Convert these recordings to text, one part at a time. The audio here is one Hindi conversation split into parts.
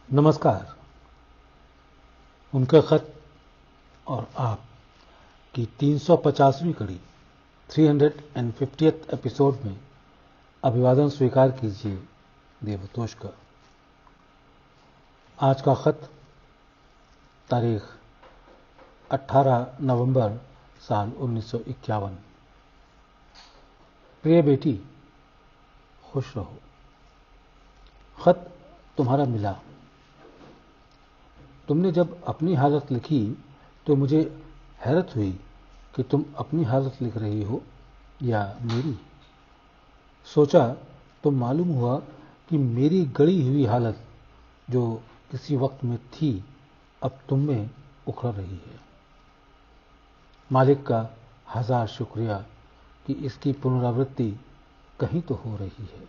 नमस्कार। उनके खत और आप की 350वीं कड़ी 350th एपिसोड में अभिवादन स्वीकार कीजिए देवतोष का। आज का खत तारीख 18 नवंबर साल 1951। प्रिय बेटी, खुश रहो। खत तुम्हारा मिला। तुमने जब अपनी हालत लिखी तो मुझे हैरत हुई कि तुम अपनी हालत लिख रही हो या मेरी। सोचा तो मालूम हुआ कि मेरी गड़ी हुई हालत जो किसी वक्त में थी अब तुम में उखड़ रही है। मालिक का हजार शुक्रिया कि इसकी पुनरावृत्ति कहीं तो हो रही है।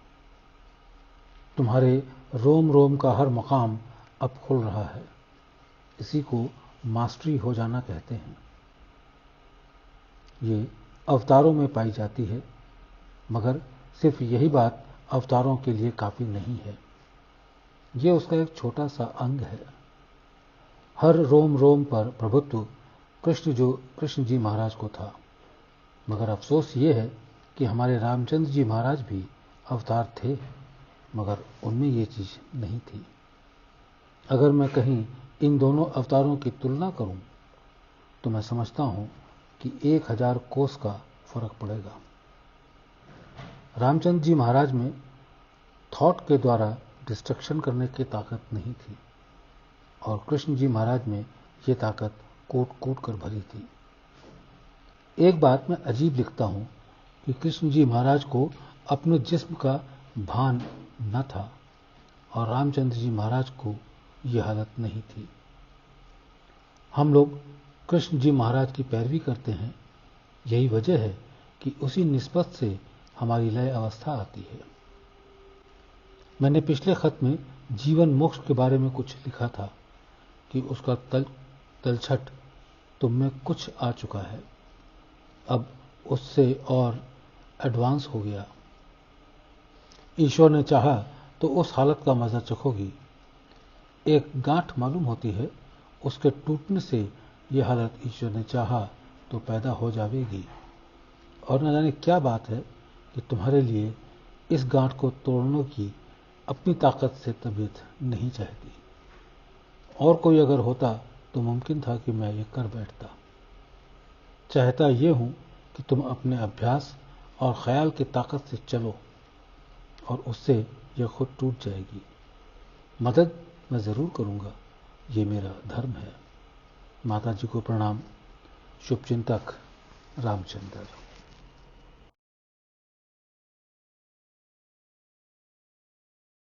तुम्हारे रोम रोम का हर मकाम अब खुल रहा है। इसी को मास्टरी हो जाना कहते हैं। ये अवतारों में पाई जाती है, मगर सिर्फ यही बात अवतारों के लिए काफी नहीं है। ये उसका एक छोटा सा अंग है। हर रोम रोम पर प्रभुत्व कृष्ण जी महाराज को था, मगर अफसोस ये है कि हमारे रामचंद्र जी महाराज भी अवतार थे, मगर उनमें ये चीज नहीं थी। अगर मैं कहीं इन दोनों अवतारों की तुलना करूं तो मैं समझता हूं कि 1000 कोस का फर्क पड़ेगा। रामचंद्र जी महाराज में थॉट के द्वारा डिस्ट्रक्शन करने की ताकत नहीं थी और कृष्ण जी महाराज में ये ताकत कूट कूट कर भरी थी। एक बात मैं अजीब लिखता हूं कि कृष्ण जी महाराज को अपने जिस्म का भान न था और रामचंद्र जी महाराज को यह हालत नहीं थी। हम लोग कृष्ण जी महाराज की पैरवी करते हैं। यही वजह है कि उसी निस्बत से हमारी लय अवस्था आती है। मैंने पिछले खत में जीवन मोक्ष के बारे में कुछ लिखा था कि उसका तलछट तुम में कुछ आ चुका है, अब उससे और एडवांस हो गया। ईश्वर ने चाहा तो उस हालत का मजा चखोगी। एक गांठ मालूम होती है, उसके टूटने से यह हालत ईश्वर ने चाहा तो पैदा हो जाएगी। और न जाने क्या बात है कि तुम्हारे लिए इस गांठ को तोड़ने की अपनी ताकत से तबीयत नहीं चाहती। और कोई अगर होता तो मुमकिन था कि मैं ये कर बैठता। चाहता ये हूं कि तुम अपने अभ्यास और ख्याल की ताकत से चलो और उससे यह खुद टूट जाएगी। मदद मैं जरूर करूंगा, ये मेरा धर्म है। माता जी को प्रणाम। शुभचिंतक रामचंद्र।